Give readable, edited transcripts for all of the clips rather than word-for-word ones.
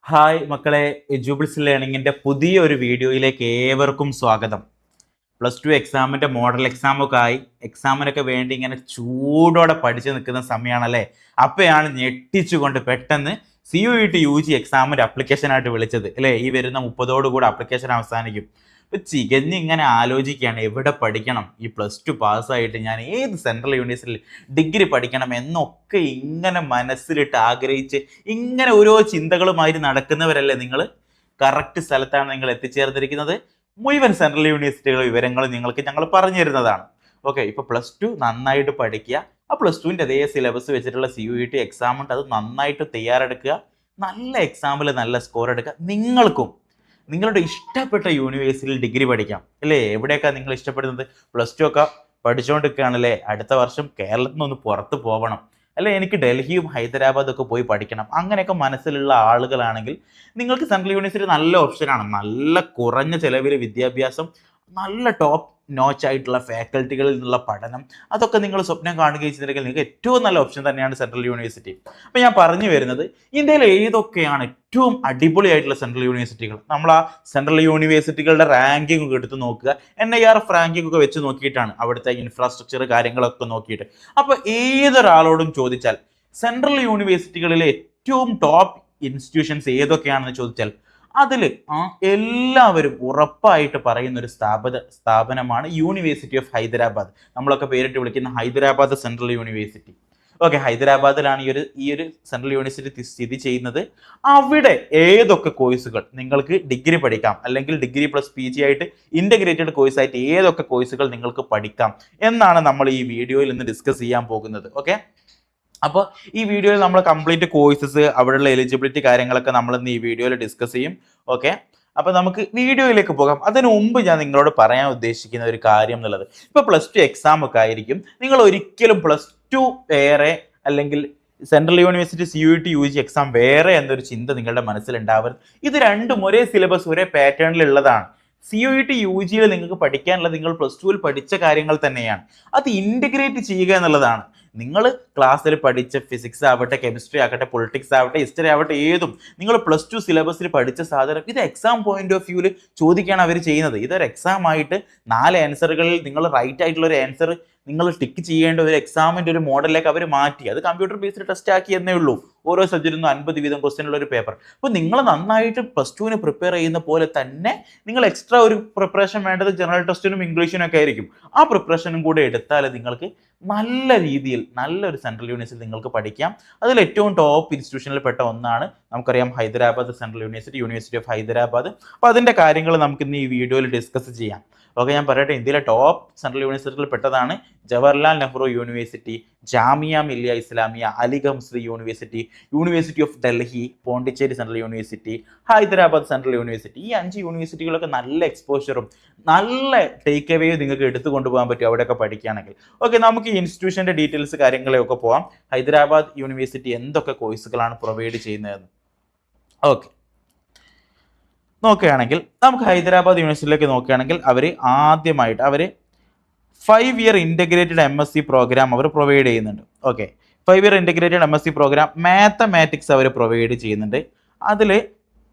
Hi മക്കളെ, എജുബിൾസ് ലേണിങ്ങിൻ്റെ പുതിയൊരു വീഡിയോയിലേക്ക് ഏവർക്കും സ്വാഗതം. +2 എക്സാമിൻ്റെ മോഡൽ എക്സാമൊക്കെ ആയി, എക്സാമിനൊക്കെ വേണ്ടി ഇങ്ങനെ ചൂടോടെ പഠിച്ചു നിൽക്കുന്ന സമയമാണല്ലേ. അപ്പോഴാണ് ഞെട്ടിച്ചുകൊണ്ട് പെട്ടെന്ന് CUET UG എക്സാമിൻ്റെ അപ്ലിക്കേഷനായിട്ട് വിളിച്ചത് അല്ലേ. ഈ വരുന്ന 30 അപ്ലിക്കേഷൻ അവസാനിക്കും. ഇപ്പോൾ ചികഞ്ഞ് ഇങ്ങനെ ആലോചിക്കുകയാണ് എവിടെ പഠിക്കണം, ഈ +2 പാസ്സായിട്ട് ഞാൻ ഏത് സെൻട്രൽ യൂണിവേഴ്സിറ്റിയിൽ ഡിഗ്രി പഠിക്കണം എന്നൊക്കെ ഇങ്ങനെ മനസ്സിലിട്ട് ആഗ്രഹിച്ച് ഇങ്ങനെ ഓരോ ചിന്തകളുമായി നടക്കുന്നവരല്ലേ നിങ്ങൾ. കറക്റ്റ് സ്ഥലത്താണ് നിങ്ങൾ എത്തിച്ചേർന്നിരിക്കുന്നത്. മുഴുവൻ സെൻട്രൽ യൂണിവേഴ്സിറ്റികൾ വിവരങ്ങൾ നിങ്ങൾക്ക് ഞങ്ങൾ പറഞ്ഞു തരുന്നതാണ്. ഓക്കെ, ഇപ്പോൾ +2 നന്നായിട്ട് പഠിക്കുക. ആ +2ൻ്റെ അതേ സിലബസ് വെച്ചിട്ടുള്ള CUET എക്സാം ഉണ്ട്, അത് നന്നായിട്ട് തയ്യാറെടുക്കുക. നല്ല എക്സാമിൽ നല്ല സ്കോർ എടുക്കുക. നിങ്ങൾക്കും നിങ്ങളുടെ ഇഷ്ടപ്പെട്ട യൂണിവേഴ്സിറ്റിയിൽ ഡിഗ്രി പഠിക്കാം അല്ലേ. എവിടെയൊക്കെയാണ് നിങ്ങൾ ഇഷ്ടപ്പെടുന്നത്? +2 ഒക്കെ പഠിച്ചുകൊണ്ടിരിക്കുകയാണല്ലേ. അടുത്ത വർഷം കേരളത്തിൽ നിന്ന് പുറത്ത് പോകണം അല്ലെ, എനിക്ക് ഡൽഹിയും ഹൈദരാബാദും ഒക്കെ പോയി പഠിക്കണം, അങ്ങനെയൊക്കെ മനസ്സിലുള്ള ആളുകളാണെങ്കിൽ നിങ്ങൾക്ക് സെൻട്രൽ യൂണിവേഴ്സിറ്റി നല്ല ഓപ്ഷനാണ്. നല്ല കുറഞ്ഞ ചിലവിൽ വിദ്യാഭ്യാസം, നല്ല ടോപ്പ് നോച്ച് ആയിട്ടുള്ള ഫാക്കൽറ്റികളിൽ നിന്നുള്ള പഠനം, അതൊക്കെ നിങ്ങൾ സ്വപ്നം കാണുകയും ചെയ്തിട്ടുണ്ടെങ്കിൽ നിങ്ങൾക്ക് ഏറ്റവും നല്ല ഓപ്ഷൻ തന്നെയാണ് സെൻട്രൽ യൂണിവേഴ്സിറ്റി. അപ്പോൾ ഞാൻ പറഞ്ഞു വരുന്നത്, ഇന്ത്യയിൽ ഏതൊക്കെയാണ് ഏറ്റവും അടിപൊളിയായിട്ടുള്ള സെൻട്രൽ യൂണിവേഴ്സിറ്റികൾ. നമ്മൾ ആ സെൻട്രൽ യൂണിവേഴ്സിറ്റികളുടെ റാങ്കിങ് ഒക്കെ എടുത്ത് നോക്കുക. NIRF റാങ്കിങ് ഒക്കെ വെച്ച് നോക്കിയിട്ടാണ്, അവിടുത്തെ ഇൻഫ്രാസ്ട്രക്ചർ കാര്യങ്ങളൊക്കെ നോക്കിയിട്ട്. അപ്പോൾ ഏതൊരാളോടും ചോദിച്ചാൽ സെൻട്രൽ യൂണിവേഴ്സിറ്റികളിലെ ഏറ്റവും ടോപ്പ് ഇൻസ്റ്റിറ്റ്യൂഷൻസ് ഏതൊക്കെയാണെന്ന് ചോദിച്ചാൽ അതിൽ എല്ലാവരും ഉറപ്പായിട്ട് പറയുന്ന ഒരു സ്ഥാപനമാണ് യൂണിവേഴ്സിറ്റി ഓഫ് ഹൈദരാബാദ്. നമ്മളൊക്കെ പേരിട്ട് വിളിക്കുന്ന ഹൈദരാബാദ് സെൻട്രൽ യൂണിവേഴ്സിറ്റി. ഓക്കെ, ഹൈദരാബാദിലാണ് ഈ ഒരു സെൻട്രൽ യൂണിവേഴ്സിറ്റി സ്ഥിതി ചെയ്യുന്നത്. അവിടെ ഏതൊക്കെ കോഴ്സുകൾ നിങ്ങൾക്ക് ഡിഗ്രി പഠിക്കാം, അല്ലെങ്കിൽ ഡിഗ്രി + PG ആയിട്ട് ഇൻ്റഗ്രേറ്റഡ് കോഴ്സായിട്ട് ഏതൊക്കെ കോഴ്സുകൾ നിങ്ങൾക്ക് പഠിക്കാം എന്നാണ് നമ്മൾ ഈ വീഡിയോയിൽ ഇന്ന് ഡിസ്കസ് ചെയ്യാൻ പോകുന്നത്. ഓക്കെ, അപ്പോൾ ഈ വീഡിയോയിൽ നമ്മൾ കംപ്ലീറ്റ് കോഴ്സസ്, അവിടെയുള്ള എലിജിബിലിറ്റി കാര്യങ്ങളൊക്കെ നമ്മൾ ഇന്ന് ഈ വീഡിയോയിൽ ഡിസ്കസ് ചെയ്യും. ഓക്കെ, അപ്പോൾ നമുക്ക് വീഡിയോയിലേക്ക് പോകാം. അതിനു മുമ്പ് ഞാൻ നിങ്ങളോട് പറയാൻ ഉദ്ദേശിക്കുന്ന ഒരു കാര്യം എന്നുള്ളത്, ഇപ്പോൾ +2 എക്സാം ഒക്കെ ആയിരിക്കും. നിങ്ങൾ ഒരിക്കലും +2 വേറെ അല്ലെങ്കിൽ central university CUET UG exam വേറെ എന്നൊരു ചിന്ത നിങ്ങളുടെ മനസ്സിലുണ്ടാവരുത്. ഇത് രണ്ടും ഒരേ സിലബസ്, ഒരേ പാറ്റേണിലുള്ളതാണ്. CUET UGയിൽ നിങ്ങൾക്ക് പഠിക്കാനുള്ളത് നിങ്ങൾ +2ൽ പഠിച്ച കാര്യങ്ങൾ തന്നെയാണ്. അത് ഇൻ്റഗ്രേറ്റ് ചെയ്യുക എന്നുള്ളതാണ്. നിങ്ങൾ ക്ലാസ്സിൽ പഠിച്ച ഫിസിക്സ് ആവട്ടെ, കെമിസ്ട്രി ആകട്ടെ, പൊളിറ്റിക്സ് ആവട്ടെ, ഹിസ്റ്ററി ആവട്ടെ, ഏതും നിങ്ങൾ +2 സിലബസിൽ പഠിച്ച സാധനം ഇത് എക്സാം പോയിന്റ് ഓഫ് വ്യൂവിൽ ചോദിക്കുകയാണ് അവർ ചെയ്യുന്നത്. ഇതൊരു എക്സാം ആയിട്ട് 4 ആൻസറുകളിൽ നിങ്ങൾ റൈറ്റ് ആയിട്ടുള്ള ഒരു ആൻസർ നിങ്ങൾ ടിക്ക് ചെയ്യേണ്ട ഒരു എക്സാമിൻ്റെ ഒരു മോഡലിലേക്ക് അവർ മാറ്റി. അത് കമ്പ്യൂട്ടർ ബേസ്ഡ് ടെസ്റ്റ് ആക്കി എന്നേ ഉള്ളൂ. ഓരോ സബ്ജക്റ്റിൽ നിന്നും 50 വീതം ക്വസ്റ്റ്യൻ ഉള്ള ഒരു പേപ്പർ. അപ്പോൾ നിങ്ങൾ നന്നായിട്ട് +2ന് പ്രിപ്പയർ ചെയ്യുന്ന പോലെ തന്നെ നിങ്ങൾ എക്സ്ട്രാ ഒരു പ്രിപ്പറേഷൻ വേണ്ടത് ജനറൽ ടെസ്റ്റിനും ഇംഗ്ലീഷിനും ഒക്കെ ആയിരിക്കും. ആ പ്രിപ്പറേഷനും കൂടെ എടുത്താൽ നിങ്ങൾക്ക് നല്ല രീതിയിൽ നല്ലൊരു സെൻട്രൽ യൂണിവേഴ്സിറ്റി നിങ്ങൾക്ക് പഠിക്കാം. അതിൽ ഏറ്റവും ടോപ്പ് ഇൻസ്റ്റിറ്റ്യൂഷനിൽ പെട്ട ഒന്നാണ് നമുക്കറിയാം Hyderabad central university, university of Hyderabad. അപ്പോൾ അതിൻ്റെ കാര്യങ്ങൾ നമുക്ക് ഇന്ന് ഈ വീഡിയോയിൽ ഡിസ്കസ് ചെയ്യാം. ഓക്കെ, ഞാൻ പറയട്ടെ, ഇന്ത്യയിലെ ടോപ്പ് സെൻട്രൽ യൂണിവേഴ്സിറ്റികളിൽ പെട്ടതാണ് Jawaharlal Nehru university, Jamia Millia Islamia, Aligarh Muslim university, university of Delhi, Pondicherry central university, Hyderabad central university. ഈ 5 യൂണിവേഴ്സിറ്റികളൊക്കെ നല്ല എക്സ്പോഷറും നല്ല ടേക്ക് അവേയും നിങ്ങൾക്ക് എടുത്തു കൊണ്ടുപോകാൻ പറ്റും അവിടെയൊക്കെ പഠിക്കുകയാണെങ്കിൽ. ഓക്കെ, നമുക്ക് ഈ ഇൻസ്റ്റിറ്റ്യൂഷൻ്റെ ഡീറ്റെയിൽസ് കാര്യങ്ങളൊക്കെ പോകാം. ഹൈദരാബാദ് യൂണിവേഴ്സിറ്റി എന്തൊക്കെ കോഴ്സുകളാണ് പ്രൊവൈഡ് ചെയ്യുന്നതെന്ന്. ഓക്കെ, നോക്കുകയാണെങ്കിൽ നമുക്ക് ഹൈദരാബാദ് യൂണിവേഴ്സിറ്റിയിലേക്ക് നോക്കുകയാണെങ്കിൽ ആദ്യമായിട്ട് അവർ 5 ഇയർ ഇൻ്റഗ്രേറ്റഡ് MSc പ്രോഗ്രാം അവർ പ്രൊവൈഡ് ചെയ്യുന്നുണ്ട്. Okay, 5 year integrated MSc program mathematics അവർ പ്രൊവൈഡ് ചെയ്യുന്നുണ്ട്. അതിൽ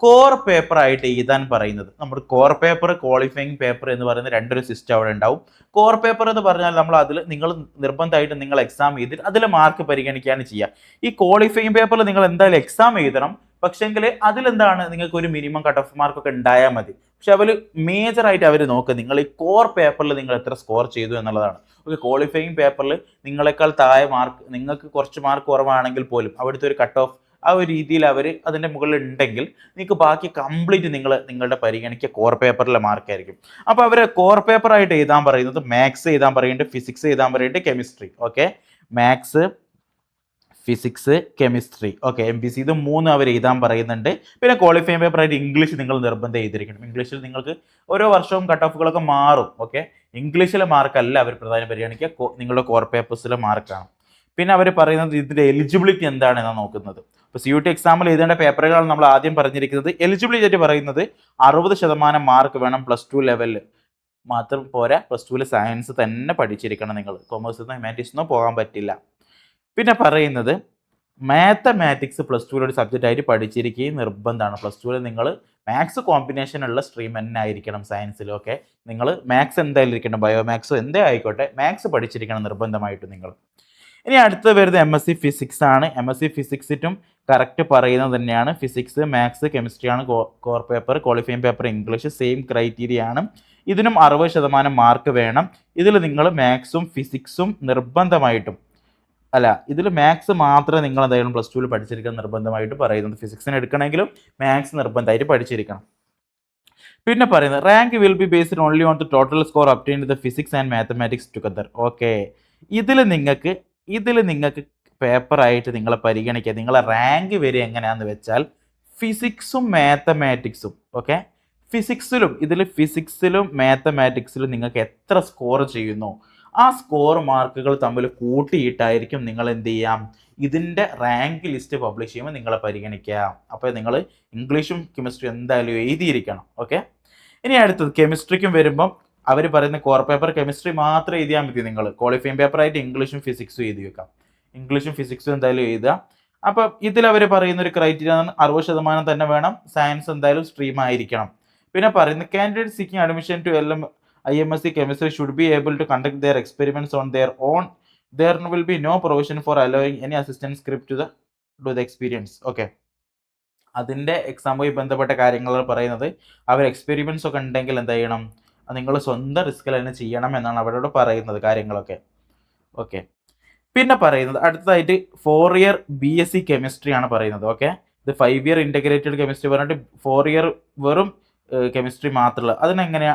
കോർ പേപ്പർ ആയിട്ട് എഴുതാൻ പറയുന്നത്, നമ്മുടെ കോർ പേപ്പർ, ക്വാളിഫയിങ് പേപ്പർ എന്ന് പറയുന്ന രണ്ടൊരു സിസ്റ്റം അവിടെ ഉണ്ടാവും. കോർ പേപ്പർ എന്ന് പറഞ്ഞാൽ നിങ്ങൾ നിർബന്ധമായിട്ട് നിങ്ങൾ എക്സാം ചെയ്തിട്ട് അതിൽ മാർക്ക് പരിഗണിക്കുകയാണ് ചെയ്യുക. ഈ ക്വാളിഫയിങ് പേപ്പറിൽ നിങ്ങൾ എന്തായാലും എക്സാം എഴുതണം, പക്ഷെങ്കിൽ അതിലെന്താണ് നിങ്ങൾക്ക് ഒരു മിനിമം കട്ട് ഓഫ് മാർക്കൊക്കെ ഉണ്ടായാൽ മതി. പക്ഷെ അവർ മേജറായിട്ട് അവർ നോക്കുക നിങ്ങൾ ഈ കോർ പേപ്പറിൽ നിങ്ങൾ എത്ര സ്കോർ ചെയ്തു എന്നുള്ളതാണ്. ഓക്കെ, ക്വാളിഫയിങ് പേപ്പറിൽ നിങ്ങളെക്കാൾ താഴെ മാർക്ക്, നിങ്ങൾക്ക് കുറച്ച് മാർക്ക് കുറവാണെങ്കിൽ പോലും അവിടുത്തെ ഒരു കട്ട് ഓഫ് ആ ഒരു രീതിയിൽ അവർ അതിൻ്റെ മുകളിൽ ഉണ്ടെങ്കിൽ നിങ്ങൾക്ക് ബാക്കി കംപ്ലീറ്റ് നിങ്ങളുടെ പരിഗണിക്കുക കോർ പേപ്പറിലെ മാർക്കായിരിക്കും. അപ്പോൾ അവർ കോർ പേപ്പറായിട്ട് എഴുതാൻ പറയുന്നത് മാത്സ് എഴുതാൻ പറയുന്നുണ്ട്, ഫിസിക്സ് എഴുതാൻ പറയുന്നുണ്ട്, chemistry. Okay, maths, physics, chemistry. Okay, MPC ഇത് 3 അവർ എഴുതാൻ പറയുന്നുണ്ട്. പിന്നെ ക്വാളിഫയിങ് പേപ്പറായിട്ട് ഇംഗ്ലീഷ് നിങ്ങൾ നിർബന്ധം എഴുതിയിരിക്കണം. ഇംഗ്ലീഷിൽ നിങ്ങൾക്ക് ഓരോ വർഷവും കട്ട് ഓഫുകളൊക്കെ മാറും. ഓക്കെ, ഇംഗ്ലീഷിലെ മാർക്കല്ല അവർ പ്രധാനം പരിഗണിക്കുക, നിങ്ങളുടെ കോർ പേപ്പേഴ്സിലെ മാർക്കാണ്. പിന്നെ അവർ പറയുന്നത് ഇതിൻ്റെ എലിജിബിലിറ്റി എന്താണെന്നാണ് നോക്കുന്നത്. ഇപ്പോൾ CUET എക്സാമിൽ എഴുതേണ്ട പേപ്പറുകളാണ് നമ്മൾ ആദ്യം പറഞ്ഞിരിക്കുന്നത്. എലിജിബിലിറ്റി ആയിട്ട് പറയുന്നത് 60% മാർക്ക് വേണം +2 ലെവലിൽ. മാത്രം പോരാ, +2ൽ സയൻസ് തന്നെ പഠിച്ചിരിക്കണം. നിങ്ങൾ കൊമേഴ്സിൽ നിന്നോ ഹ്യൂമാനിറ്റീസിൽ നിന്നോ പോകാൻ പറ്റില്ല. പിന്നെ പറയുന്നത് മാത്തമാറ്റിക്സ് പ്ലസ് ടുവിൽ ഒരു സബ്ജക്റ്റ് ആയിട്ട് പഠിച്ചിരിക്കുകയും നിർബന്ധമാണ്. പ്ലസ് ടുവിൽ നിങ്ങൾ മാത്സ് കോമ്പിനേഷൻ ഉള്ള സ്ട്രീം തന്നെ ആയിരിക്കണം സയൻസിലൊക്കെ. നിങ്ങൾ മാത്സ് എന്തായാലും ഇരിക്കണം, ബയോമാത്സോ എന്തേ ആയിക്കോട്ടെ, മാത്സ് പഠിച്ചിരിക്കണം നിർബന്ധമായിട്ടും നിങ്ങൾ. ഇനി അടുത്ത് വരുന്നത് MSc ഫിസിക്സ് ആണ്. MSc ഫിസിക്സിറ്റും കറക്റ്റ് പറയുന്നത് തന്നെയാണ്. ഫിസിക്സ്, മാത്സ്, കെമിസ്ട്രി ആണ് core paper. Qualifying paper English same criteria ആണ്. ഇതിനും 60% മാർക്ക് വേണം. ഇതിൽ നിങ്ങൾ മാത്സും ഫിസിക്സും നിർബന്ധമായിട്ടും ഇതിൽ മാത്സ് മാത്രമേ നിങ്ങൾ എന്തായാലും പ്ലസ് ടുവിൽ പഠിച്ചിരിക്കാൻ നിർബന്ധമായിട്ട് പറയുന്നത്. ഫിസിക്സിന് എടുക്കണമെങ്കിലും മാത്സ് നിർബന്ധമായിട്ട് പഠിച്ചിരിക്കണം. പിന്നെ പറയുന്നത് rank will be based only on the total score obtained the physics and mathematics together. Okay, ഇതിൽ നിങ്ങൾക്ക് പേപ്പറായിട്ട് നിങ്ങളെ പരിഗണിക്കുക. നിങ്ങളെ റാങ്ക് വരിക എങ്ങനെയാണെന്ന് വെച്ചാൽ ഫിസിക്സും മാത്തമാറ്റിക്സും. ഓക്കെ, ഫിസിക്സിലും മാത്തമാറ്റിക്സിലും നിങ്ങൾക്ക് എത്ര സ്കോർ ചെയ്യുന്നു ആ സ്കോർ മാർക്കുകൾ തമ്മിൽ കൂട്ടിയിട്ടായിരിക്കും നിങ്ങൾ എന്ത് ചെയ്യാം, ഇതിൻ്റെ റാങ്ക് ലിസ്റ്റ് പബ്ലിഷ് ചെയ്യുമ്പോൾ നിങ്ങളെ പരിഗണിക്കുക. അപ്പോൾ നിങ്ങൾ ഇംഗ്ലീഷും കെമിസ്ട്രിയും എന്തായാലും എഴുതിയിരിക്കണം. ഓക്കെ, ഇനി അടുത്തത് കെമിസ്ട്രിക്കും വരുമ്പം അവർ പറയുന്ന കോർ പേപ്പർ കെമിസ്ട്രി മാത്രം എഴുതിയാൽ മതി. നിങ്ങൾ ക്വാളിഫയിങ് പേപ്പറായിട്ട് ഇംഗ്ലീഷും ഫിസിക്സും എഴുതി വെക്കാം. ഇംഗ്ലീഷും ഫിസിക്സും എന്തായാലും എഴുതുക. അപ്പം ഇതിൽ അവർ പറയുന്ന ഒരു ക്രൈറ്റീരിയ 60% തന്നെ വേണം. സയൻസ് എന്തായാലും സ്ട്രീം ആയിരിക്കണം. പിന്നെ പറയുന്നത് candidate seeking admission to IMSc chemistry should be able to conduct their experiments on their own. There will be no provision for allowing any assistant script to the experience. Okay, അതിൻ്റെ എക്സാമുമായി ബന്ധപ്പെട്ട കാര്യങ്ങൾ പറയുന്നത് അവർ experiments ഒക്കെ ഉണ്ടെങ്കിൽ എന്ത് ചെയ്യണം, നിങ്ങൾ സ്വന്തം റിസ്കിൽ തന്നെ ചെയ്യണം എന്നാണ് അവരോട് പറയുന്നത് കാര്യങ്ങളൊക്കെ. ഓക്കെ, പിന്നെ പറയുന്നത് അടുത്തതായിട്ട് 4 year BSc കെമിസ്ട്രി ആണ് പറയുന്നത്. ഓക്കെ, ഇത് 5 year ഇൻ്റഗ്രേറ്റഡ് കെമിസ്ട്രി പറഞ്ഞിട്ട് 4 year വെറും കെമിസ്ട്രി മാത്രമുള്ള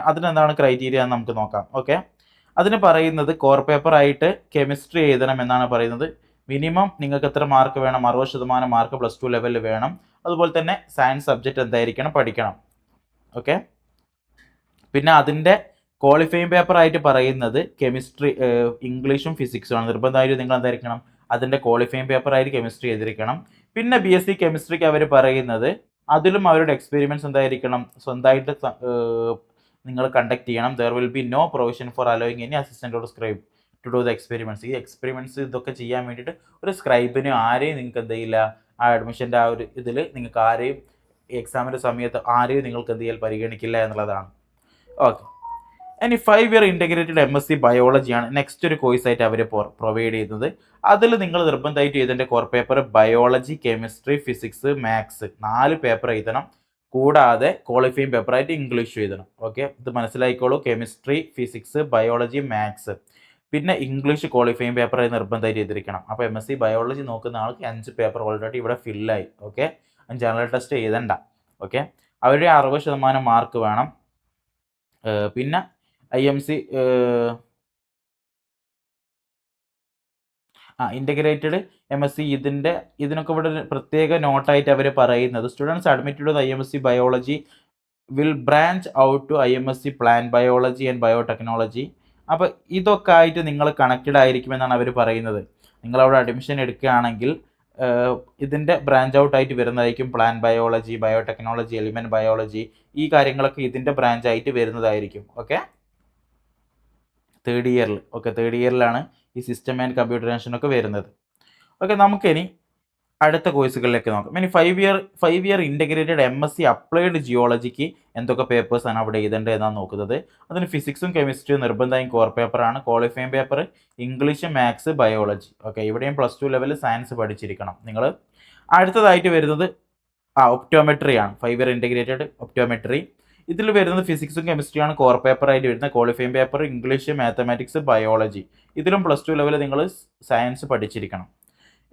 അതിനെന്താണ് ക്രൈറ്റീരിയ എന്ന് നമുക്ക് നോക്കാം. ഓക്കെ, അതിന് പറയുന്നത് കോർ പേപ്പറായിട്ട് കെമിസ്ട്രി എഴുതണം എന്നാണ് പറയുന്നത്. മിനിമം നിങ്ങൾക്ക് എത്ര മാർക്ക് വേണം, 60% മാർക്ക് പ്ലസ് ടു ലെവലിൽ വേണം. അതുപോലെ തന്നെ സയൻസ് സബ്ജക്റ്റ് എന്തായിരിക്കണം, പഠിക്കണം. ഓക്കെ, പിന്നെ അതിൻ്റെ ക്വാളിഫയിങ് പേപ്പറായിട്ട് പറയുന്നത് കെമിസ്ട്രി, ഇംഗ്ലീഷും ഫിസിക്സും ആണ്. നിർബന്ധമായിട്ട് നിങ്ങൾ എന്തായിരിക്കണം, അതിൻ്റെ ക്വാളിഫയിങ് പേപ്പറായിട്ട് കെമിസ്ട്രി എഴുതിയിരിക്കണം. പിന്നെ BSc കെമിസ്ട്രിക്ക് അവർ പറയുന്നത് അതിലും അവരുടെ എക്സ്പെരിമെൻറ്റ്സ് എന്തായിരിക്കണം, സ്വന്തമായിട്ട് നിങ്ങൾ കണ്ടക്ട് ചെയ്യണം. There will be no provision for allowing any assistant or scribe to do the experiments. ഈ എക്സ്പെരിമെൻറ്റ്സ് ഇതൊക്കെ ചെയ്യാൻ വേണ്ടിയിട്ട് ഒരു സ്ക്രൈബിനും ആരെയും നിങ്ങൾക്ക് എന്ത് ചെയ്യില്ല, ആ അഡ്മിഷൻ്റെ ആ ഒരു ഇതിൽ നിങ്ങൾക്ക് ആരെയും എക്സാമിൻ്റെ സമയത്ത് ആരെയും നിങ്ങൾക്ക് എന്ത് ചെയ്യാൻ പരിഗണിക്കില്ല എന്നുള്ളതാണ്. ഓക്കെ, ഇനി 5 year ഇൻ്റഗ്രേറ്റഡ് MSc ബയോളജിയാണ് നെക്സ്റ്റ് ഒരു കോഴ്സായിട്ട് അവർ പ്രൊവൈഡ് ചെയ്യുന്നത്. അതിൽ നിങ്ങൾ നിർബന്ധമായിട്ട് എഴുതേണ്ട core paper biology, chemistry, physics, maths 4 paper എഴുതണം. കൂടാതെ ക്വാളിഫയിങ് പേപ്പറായിട്ട് ഇംഗ്ലീഷ് എഴുതണം. ഓക്കെ, ഇത് മനസ്സിലായിക്കോളൂ. കെമിസ്ട്രി, ഫിസിക്സ്, ബയോളജി, മാത്സ്, പിന്നെ ഇംഗ്ലീഷ് ക്വാളിഫയിങ് പേപ്പറായി നിർബന്ധമായിട്ട് എഴുതിയിരിക്കണം. അപ്പോൾ MSc ബയോളജി നോക്കുന്ന ആൾക്ക് 5 പേപ്പർ ഓൾറെഡി ഇവിടെ ഫില്ലായി. ഓക്കെ, ജനറൽ ടെസ്റ്റ് എഴുതണ്ട. ഓക്കെ, അവരുടെ 60% മാർക്ക് വേണം. പിന്നെ IMC ഇൻ്റഗ്രേറ്റഡ് MSc ഇതിനൊക്കെ ഇവിടെ പ്രത്യേക നോട്ടായിട്ട് അവർ പറയുന്നത് students admitted to IMSc biology will branch out to IMSc plant biology and biotechnology. അപ്പോൾ ഇതൊക്കെ ആയിട്ട് നിങ്ങൾ കണക്റ്റഡ് ആയിരിക്കുമെന്നാണ് അവർ പറയുന്നത്. നിങ്ങളവിടെ അഡ്മിഷൻ എടുക്കുകയാണെങ്കിൽ ഇതിൻ്റെ ബ്രാഞ്ച് ഔട്ട് ആയിട്ട് വരുന്നതായിരിക്കും plant biology, biotechnology, element biology, ഈ കാര്യങ്ങളൊക്കെ ഇതിൻ്റെ ബ്രാഞ്ച് ആയിട്ട് വരുന്നതായിരിക്കും. ഓക്കെ, തേർഡ് ഇയറിൽ. ഓക്കെ, തേർഡ് ഇയറിലാണ് ഈ സിസ്റ്റം ആൻഡ് കമ്പ്യൂട്ടറൈസേഷനൊക്കെ വരുന്നത്. ഓക്കെ, നമുക്കിനി അടുത്ത കോഴ്സുകളിലേക്ക് നോക്കാം. ഇനി 5 year ഇൻ്റഗ്രേറ്റഡ് MSc അപ്ലൈഡ് ജിയോളജിക്ക് എന്തൊക്കെ പേപ്പേഴ്സാണ് അവിടെ എഴുതേണ്ടത് എന്നാണ് നോക്കുന്നത്. അതിന് ഫിസിക്സും കെമിസ്ട്രിയും നിർബന്ധമായും കോർ പേപ്പറാണ്. Qualifying paper English, maths, biology. Okay, ഇവിടെയും പ്ലസ് ടു ലെവലിൽ സയൻസ് പഠിച്ചിരിക്കണം നിങ്ങൾ. അടുത്തതായിട്ട് വരുന്നത് ഒപ്റ്റോമെട്രി ആണ്. 5 year ഇൻ്റഗ്രേറ്റഡ് ഒപ്റ്റോമെട്രി. ഇതിൽ വരുന്നത് ഫിസിക്സും കെമിസ്ട്രിയാണ് കോർ പേപ്പറായിട്ട് വരുന്നത്. Qualifying paper English, mathematics, biology. ഇതിലും പ്ലസ് ടു ലെവലിൽ നിങ്ങൾ സയൻസ് പഠിച്ചിരിക്കണം.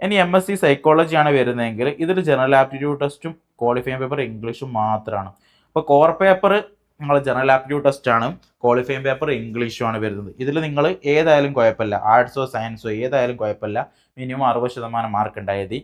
ഇനി MSc സൈക്കോളജിയാണ് വരുന്നതെങ്കിൽ ഇതിൽ ജനറൽ ആപ്റ്റിറ്റ്യൂഡ് ടെസ്റ്റും ക്വാളിഫയിങ് പേപ്പർ ഇംഗ്ലീഷും മാത്രമാണ്. അപ്പോൾ കോർ പേപ്പർ നിങ്ങൾ ജനറൽ ആപ്റ്റിറ്റ്യൂഡ് ടെസ്റ്റാണ്, ക്വാളിഫയിങ് പേപ്പർ ഇംഗ്ലീഷുമാണ് വരുന്നത്. ഇതിൽ നിങ്ങൾ ഏതായാലും കുഴപ്പമില്ല, ആർട്സോ സയൻസോ ഏതായാലും കുഴപ്പമില്ല, മിനിമം 60% മാർക്ക് ഉണ്ടായത്.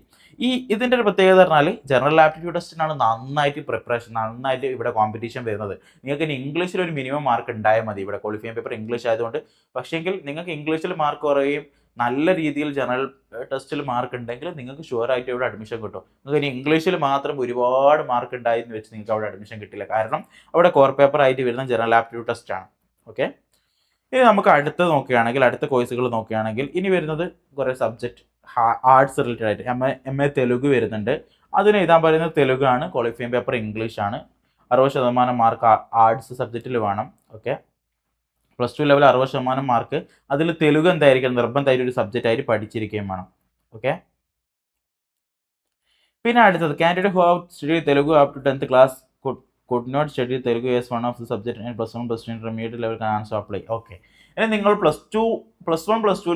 ഇതിൻ്റെ ഒരു പ്രത്യേകത പറഞ്ഞാൽ ജനറൽ ആപ്റ്റിറ്റ്യൂഡ് ടെസ്റ്റിനാണ് നന്നായിട്ട് പ്രിപ്പറേഷൻ, നന്നായിട്ട് ഇവിടെ കോമ്പറ്റീഷൻ വരുന്നത്. നിങ്ങൾക്ക് ഇനി ഇംഗ്ലീഷിൽ ഒരു മിനിമം മാർക്ക് ഉണ്ടായാൽ മതി. ഇവിടെ ക്വാളിഫയിങ് പേപ്പർ ഇംഗ്ലീഷ് ആയതുകൊണ്ട്. പക്ഷേങ്കിൽ നിങ്ങൾക്ക് ഇംഗ്ലീഷിൽ മാർക്ക് കുറയുകയും നല്ല രീതിയിൽ ജനറൽ ടെസ്റ്റിൽ മാർക്ക് ഉണ്ടെങ്കിൽ നിങ്ങൾക്ക് ഷുവറായിട്ട് ഇവിടെ അഡ്മിഷൻ കിട്ടും. നിങ്ങൾക്ക് ഇനി ഇംഗ്ലീഷിൽ മാത്രം ഒരുപാട് മാർക്ക് ഉണ്ടായി എന്ന് വെച്ച് നിങ്ങൾക്ക് അവിടെ അഡ്മിഷൻ കിട്ടില്ല. കാരണം അവിടെ കോർ പേപ്പർ ആയിട്ട് വരുന്ന ജനറൽ ആപ്റ്റിറ്റ്യൂഡ് ടെസ്റ്റാണ്. ഓക്കെ, ഇനി നമുക്ക് അടുത്ത കോഴ്സുകൾ നോക്കുകയാണെങ്കിൽ ഇനി വരുന്നത് കുറേ സബ്ജക്റ്റ് ആർട്സ് റിലേറ്റഡ് ആയിട്ട് എം എ തെലുങ്ക് വരുന്നുണ്ട്. അതിന് എഴുതാൻ പറയുന്നത് തെലുങ്കാണ്. ക്വാളിഫയിങ് പേപ്പർ ഇംഗ്ലീഷാണ്. 60% മാർക്ക് ആർട്സ് സബ്ജക്റ്റിൽ വേണം. Okay, +2 level 60% mark. അതിൽ തെലുങ്ക് എന്തായിരിക്കും നിർബന്ധമായിട്ട് ഒരു സബ്ജക്റ്റ് ആയിട്ട് പഠിച്ചിരിക്കുകയും വേണം. ഓക്കെ, പിന്നെ അടുത്തത് candidate who have study Telugu up to 10th class could not study Telugu as one of the subject in +1 +2 intermediate level can also apply. Okay, ഇനി നിങ്ങൾ +1 +2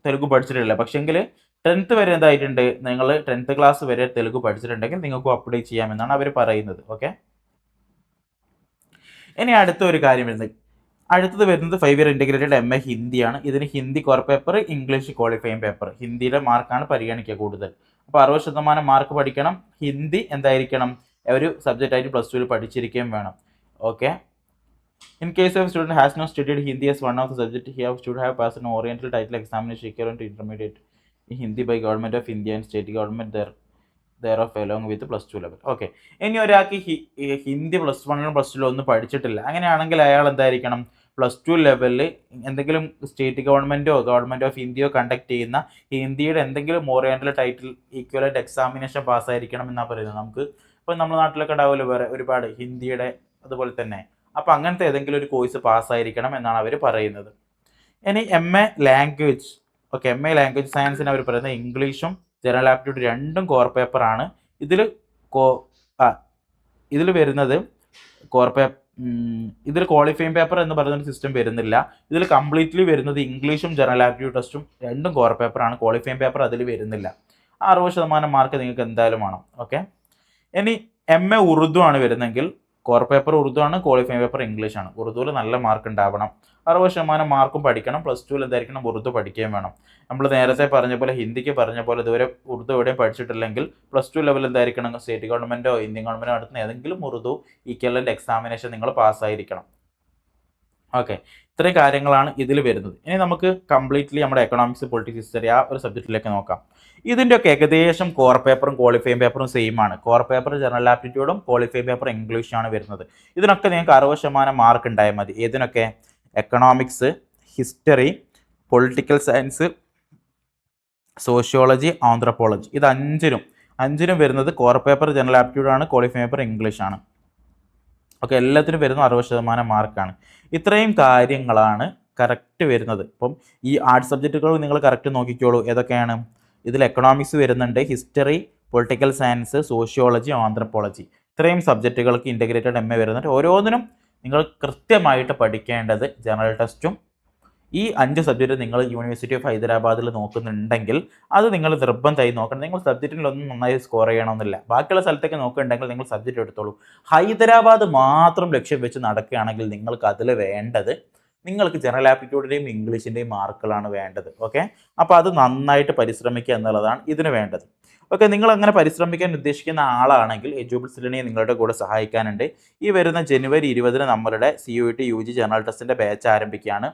തെലുങ്ക് പഠിച്ചിട്ടില്ല, പക്ഷെങ്കിൽ 10th വരെ എന്തായിട്ടുണ്ട്, നിങ്ങൾ 10th ക്ലാസ് വരെ തെലുങ്ക് പഠിച്ചിട്ടുണ്ടെങ്കിൽ നിങ്ങൾക്ക് അപ്ലൈ ചെയ്യാമെന്നാണ് അവർ പറയുന്നത്. ഓക്കെ, ഇനി അടുത്ത ഒരു കാര്യം വരുന്നത്, അടുത്തത് വരുന്നത് 5 ഇയർ ഇൻറ്റഗ്രേറ്റഡ് MA ഹിന്ദിയാണ്. ഇതിന് Hindi core paper, English qualifying paper. ഹിന്ദിയുടെ മാർക്കാണ് പരിഗണിക്കുക കൂടുതൽ. അപ്പോൾ 60% മാർക്ക് പഠിക്കണം. ഹിന്ദി എന്തായിരിക്കണം, ഒരു സബ്ജക്റ്റ് ആയിട്ട് +2 പഠിച്ചിരിക്കുകയും വേണം. Okay, in case of student has not studied Hindi as one of the subject he should have passed an oriental title examination equivalent to intermediate in Hindi by Government of India and state government thereof along with +2 level. Okay, ഇനി ഒരാൾക്ക് ഹിന്ദി +1 +2 ഒന്നും പഠിച്ചിട്ടില്ല, അങ്ങനെയാണെങ്കിൽ അയാൾ എന്തായിരിക്കണം, +2 ലെവലിൽ എന്തെങ്കിലും state ഗവൺമെൻറ്റോ government of ഇന്ത്യയോ conduct ചെയ്യുന്ന ഹിന്ദിയുടെ എന്തെങ്കിലും ഓറിയന്റൽ ടൈറ്റിൽ ഈക്വലന്റ് എക്സാമിനേഷൻ പാസ്സായിരിക്കണം എന്നാണ് പറയുന്നത്. നമുക്ക് ഇപ്പോൾ നമ്മുടെ നാട്ടിലൊക്കെ ഉണ്ടാവുമല്ലോ വേറെ ഒരുപാട് ഹിന്ദിയുടെ അതുപോലെ തന്നെ, അപ്പോൾ അങ്ങനത്തെ ഏതെങ്കിലും ഒരു കോഴ്സ് പാസ്സായിരിക്കണം എന്നാണ് അവർ പറയുന്നത്. ഇനി MA language. Okay, MA language സയൻസിന് അവർ പറയുന്നത് ഇംഗ്ലീഷും ജനറൽ ആപ്റ്റിറ്റ്യൂഡ് രണ്ടും കോർ പേപ്പറാണ്. ഇതിൽ വരുന്നത് ഇതിൽ ക്വാളിഫയിങ് പേപ്പർ എന്ന് പറയുന്ന സിസ്റ്റം വരുന്നില്ല. ഇതിൽ കംപ്ലീറ്റ്ലി വരുന്നത് ഇംഗ്ലീഷും ജനറൽ ആപ്റ്റിറ്റ്യൂഡ് ടെസ്റ്റും രണ്ടും കോർ പേപ്പറാണ്. ക്വാളിഫയിങ് പേപ്പർ അതിൽ വരുന്നില്ല. 60% മാർക്ക് നിങ്ങൾക്ക് എന്തായാലും വേണം. ഓക്കെ, ഇനി MA ഉറുദു ആണ് വരുന്നതെങ്കിൽ കോർ പേപ്പർ ഉറുദു ആണ്, ക്വാളിഫയിങ് പേപ്പർ ഇംഗ്ലീഷാണ്. ഉറുദുവിൽ നല്ല മാർക്ക് ഉണ്ടാവണം. 60% മാർക്കും പഠിക്കണം. +2 എന്തായിരിക്കണം, ഉറുദു പഠിക്കുകയും വേണം. നമ്മൾ നേരത്തെ പറഞ്ഞ പോലെ ഹിന്ദിക്ക് പറഞ്ഞ പോലെ ഇതുവരെ ഉറുദു എവിടെയും പഠിച്ചിട്ടില്ലെങ്കിൽ +2 ലെവൽ എന്തായിരിക്കണം, സ്റ്റേറ്റ് ഗവൺമെൻറ്റോ ഇന്ത്യൻ ഗവൺമെൻറ്റോ നടത്തുന്ന ഏതെങ്കിലും ഉറുദു ഈക്വലന്റ് എക്സാമിനേഷൻ നിങ്ങൾ പാസ്സായിരിക്കണം. ഓക്കെ, ഇത്രയും കാര്യങ്ങളാണ് ഇതിൽ വരുന്നത്. ഇനി നമുക്ക് കംപ്ലീറ്റ്ലി നമ്മുടെ എക്കണോമിക്സ്, പൊളിറ്റിക്സ്, ഹിസ്റ്ററി ആ ഒരു സബ്ജക്റ്റിലേക്ക് നോക്കാം. ഇതിൻ്റെയൊക്കെ ഏകദേശം കോർ പേപ്പറും ക്വാളിഫയിങ് പേപ്പറും സെയിം ആണ്. കോർ പേപ്പർ ജനറൽ ആപ്റ്റിറ്റ്യൂഡും ക്വാളിഫയിങ് പേപ്പർ ഇംഗ്ലീഷാണ് വരുന്നത്. ഇതിനൊക്കെ നിങ്ങൾക്ക് 60% മാർക്ക് ഉണ്ടായാൽ മതി. ഏതിനൊക്കെ, economics, history, political science, sociology, anthropology. ഇത് അഞ്ചിനും വരുന്നത് കോർ പേപ്പർ ജനറൽ ആപ്റ്റിറ്റ്യൂഡ് ആണ്, ക്വാളിഫയിങ് പേപ്പർ ഇംഗ്ലീഷാണ്. ഓക്കെ, എല്ലാത്തിനും വരുന്നത് 60% മാർക്കാണ്. ഇത്രയും കാര്യങ്ങളാണ് കറക്റ്റ് വരുന്നത്. ഇപ്പം ഈ ആർട്സ് സബ്ജക്റ്റുകൾ നിങ്ങൾ കറക്റ്റ് നോക്കിക്കോളൂ. ഏതൊക്കെയാണ് ഇതിൽ? എക്കണോമിക്സ് വരുന്നുണ്ട്, history, political science, sociology, anthropology. ഇത്രയും സബ്ജക്റ്റുകൾക്ക് ഇൻറ്റഗ്രേറ്റഡ് MA വരുന്നുണ്ട്. ഓരോന്നിനും നിങ്ങൾ കൃത്യമായിട്ട് പഠിക്കേണ്ടത് ജനറൽ ടെസ്റ്റും ഈ 5 സബ്ജക്റ്റ് നിങ്ങൾ യൂണിവേഴ്സിറ്റി ഓഫ് ഹൈദരാബാദിൽ നോക്കുന്നുണ്ടെങ്കിൽ അത് നിങ്ങൾ നിർബന്ധമായി നോക്കണം. നിങ്ങൾ സബ്ജക്റ്റിലൊന്നും നന്നായി സ്കോർ ചെയ്യണമെന്നില്ല. ബാക്കിയുള്ള സ്ഥലത്തേക്ക് നോക്കുന്നുണ്ടെങ്കിൽ നിങ്ങൾ സബ്ജക്റ്റ് എടുത്തോളൂ. ഹൈദരാബാദ് മാത്രം ലക്ഷ്യം വെച്ച് നടക്കുകയാണെങ്കിൽ നിങ്ങൾക്ക് അതിൽ വേണ്ടത് നിങ്ങൾക്ക് ജനറൽ ആപ്റ്റിറ്റ്യൂഡിൻ്റെയും ഇംഗ്ലീഷിൻ്റെയും മാർക്കുകളാണ് വേണ്ടത്. ഓക്കെ, അപ്പോൾ അത് നന്നായിട്ട് പരിശ്രമിക്കുക എന്നുള്ളതാണ് ഇതിന് വേണ്ടത്. ഓക്കെ, നിങ്ങൾ അങ്ങനെ പരിശ്രമിക്കാൻ ഉദ്ദേശിക്കുന്ന ആളാണെങ്കിൽ എജുബിൾസ് ലേണിംഗ് നിങ്ങളുടെ കൂടെ സഹായിക്കാനുണ്ട്. ഈ വരുന്ന ജനുവരി 20 നമ്മളുടെ CUET UG ജനറൽ ടെസ്റ്റിൻ്റെ ബാച്ച് ആരംഭിക്കുകയാണ്.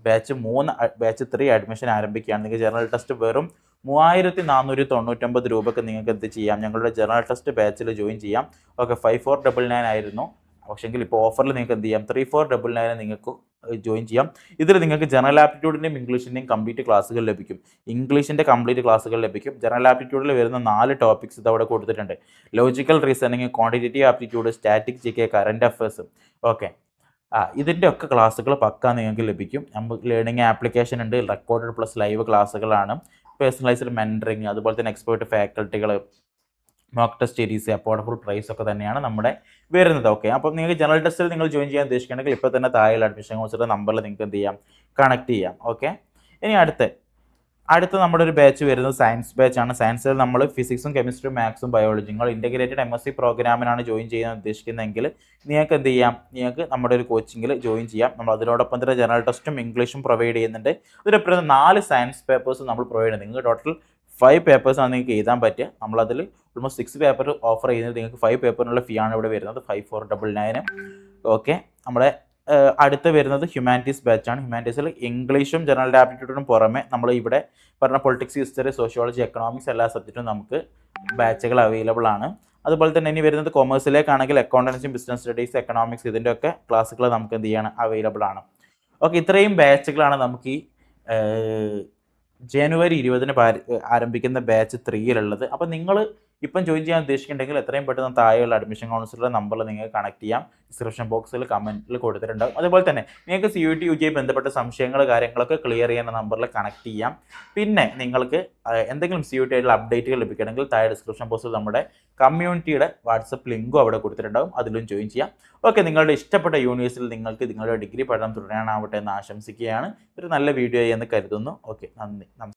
ബാച്ച് 3 അഡ്മിഷൻ ആരംഭിക്കുകയാണ്. നിങ്ങൾക്ക് ജനറൽ ടെസ്റ്റ് വെറും 3499 രൂപയ്ക്ക് നിങ്ങൾക്ക് എന്ത് ചെയ്യാം, ഞങ്ങളുടെ ജനറൽ ടെസ്റ്റ് ബാച്ചിൽ ജോയിൻ ചെയ്യാം. ഓക്കെ, 5499 ആയിരുന്നു, പക്ഷെങ്കിൽ ഇപ്പോൾ ഓഫറിൽ നിങ്ങൾക്ക് എന്ത് ചെയ്യാം, 3499 നിങ്ങൾക്ക് ജോയിൻ ചെയ്യാം. ഇതിൽ നിങ്ങൾക്ക് ജനറൽ ആപ്റ്റിറ്റ്യൂഡിൻ്റെയും ഇംഗ്ലീഷിൻ്റെയും കംപ്ലീറ്റ് ക്ലാസ്സുകൾ ലഭിക്കും. ഇംഗ്ലീഷിൻ്റെ കംപ്ലീറ്റ് ക്ലാസ്സുകൾ ലഭിക്കും. ജനറൽ ആപ്റ്റിറ്റ്യൂഡിൽ വരുന്ന 4 ടോപ്പിക്സ് ഇതവിടെ കൊടുത്തിട്ടുണ്ട്. Logical reasoning, quantitative aptitude, static GK, current affairs. Okay, ഇതിൻ്റെ ഒക്കെ ക്ലാസ്സുകൾ പക്കാ നിങ്ങൾക്ക് ലഭിക്കും. നമുക്ക് ലേണിംഗ് ആപ്ലിക്കേഷൻ ഉണ്ട്, റെക്കോർഡഡ് പ്ലസ് ലൈവ് ക്ലാസ്സുകളാണ്. പേഴ്സണലൈസ്ഡ് മെൻറ്ററിങ്, അതുപോലെ തന്നെ എക്സ്പേർട്ട് ഫാക്കൽറ്റികൾ, mock test series, affordable price ഒക്കെ തന്നെയാണ് നമ്മുടെ വരുന്നത്. ഓക്കെ, അപ്പോൾ നിങ്ങൾക്ക് ജനറൽ ടെസ്റ്റിൽ നിങ്ങൾ ജോയിൻ ചെയ്യാൻ ഉദ്ദേശിക്കുകയാണെങ്കിൽ ഇപ്പോൾ തന്നെ താഴെ അഡ്മിഷൻ കൗൺസിലർ നമ്പറിൽ നിങ്ങൾക്ക് എന്ത് ചെയ്യാം, കണക്ട് ചെയ്യാം. ഓക്കെ, ഇനി അടുത്ത നമ്മുടെ ഒരു ബാച്ച് വരുന്നത് സയൻസ് ബാച്ചാണ്. സയൻസിൽ നമ്മൾ ഫിസിക്സും കെമിസ്ട്രിയും മാത്സും ബയോളജി, നിങ്ങൾ ഇൻറ്റഗ്രേറ്റഡ് MSc പ്രോഗ്രാമിനാണ് ജോയിൻ ചെയ്യാൻ ഉദ്ദേശിക്കുന്നതെങ്കിൽ നിങ്ങൾക്ക് എന്ത് ചെയ്യാം, നിങ്ങൾക്ക് നമ്മുടെ ഒരു കോച്ചിങ്ങിൽ ജോയിൻ ചെയ്യാം. നമ്മൾ അതിനോടൊപ്പം തന്നെ ജനറൽ ടെസ്റ്റും ഇംഗ്ലീഷും പ്രൊവൈഡ് ചെയ്യുന്നുണ്ട്. ഇതിനൊപ്പം 4 സയൻസ് പേപ്പേഴ്സ് നമ്മൾ പ്രൊവൈഡ് ചെയ്യുന്നത്. നിങ്ങൾക്ക് ടോട്ടൽ 5 പേപ്പേഴ്സാണ് നിങ്ങൾക്ക് എഴുതാൻ പറ്റുക. നമ്മളതിൽ ഓൾമോസ്റ്റ് 6 പേപ്പർ ഓഫർ ചെയ്യുന്നത്. നിങ്ങൾക്ക് 5 പേപ്പറിനുള്ള ഫീ ആണ് ഇവിടെ വരുന്നത്, 5499. ഓക്കെ, നമ്മുടെ അടുത്ത് വരുന്നത് ഹ്യൂമാനിറ്റീസ് ബാച്ചാണ്. ഹ്യൂമാനിറ്റീസിൽ ഇംഗ്ലീഷും ജനറൽ ആപ്റ്റിറ്റ്യൂഡിനും പുറമെ നമ്മൾ ഇവിടെ പറഞ്ഞ പൊളിറ്റിക്സ്, ഹിസ്റ്ററി, സോഷ്യോളജി, എക്കണോമിക്സ് എല്ലാ സബ്ജക്റ്റും നമുക്ക് ബാച്ചുകൾ അവൈലബിൾ ആണ്. അതുപോലെ തന്നെ ഇനി വരുന്നത് കൊമേഴ്സിലേക്കാണെങ്കിൽ അക്കൗണ്ടൻസി, ബിസിനസ് സ്റ്റഡീസ്, എക്കണോമിക്സ്, ഇതിൻ്റെ ഒക്കെ ക്ലാസ്സുകൾ നമുക്ക് എന്ത് ചെയ്യണം, അവൈലബിൾ ആണ്. ഓക്കെ, ഇത്രയും ബാച്ചുകളാണ് നമുക്ക് ഈ ജനുവരി 20-ന് ആരംഭിക്കുന്ന ബാച്ച് 3-യിലുള്ളത്. അപ്പോൾ നിങ്ങൾ ഇപ്പം ജോയിൻ ചെയ്യാൻ ഉദ്ദേശിക്കുന്നുണ്ടെങ്കിൽ എത്രയും പെട്ടെന്ന് താഴെയുള്ള അഡ്മിഷൻ കൗൺസിലറുടെ നമ്പറിൽ നിങ്ങൾക്ക് കണക്ട് ചെയ്യാം. ഡിസ്ക്രിപ്ഷൻ ബോക്സിൽ കമൻറ്റിൽ കൊടുത്തിട്ടുണ്ടാകും. അതുപോലെ തന്നെ നിങ്ങൾക്ക് CUT UG ബന്ധപ്പെട്ട സംശയങ്ങൾ കാര്യങ്ങളൊക്കെ ക്ലിയർ ചെയ്യുന്ന നമ്പറിൽ കണക്ട് ചെയ്യാം. പിന്നെ നിങ്ങൾക്ക് എന്തെങ്കിലും CUT ആയിട്ടുള്ള അപ്ഡേറ്റുകൾ ലഭിക്കണമെങ്കിൽ താഴെ ഡിസ്ക്രിപ്ഷൻ ബോക്സിൽ നമ്മുടെ കമ്മ്യൂണിറ്റിയുടെ വാട്സപ്പ് ലിങ്കും അവിടെ കൊടുത്തിട്ടുണ്ടാകും. അതിലും ജോയിൻ ചെയ്യാം. ഓക്കെ, നിങ്ങളുടെ ഇഷ്ടപ്പെട്ട യൂണിവേഴ്സിറ്റിയിൽ നിങ്ങൾക്ക് നിങ്ങളുടെ ഡിഗ്രി പഠനം തുടരാനാവട്ടെ എന്ന് ആശംസിക്കുകയാണ്. ഒരു നല്ല വീഡിയോ എന്ന് കരുതുന്നു. ഓക്കെ, നന്ദി.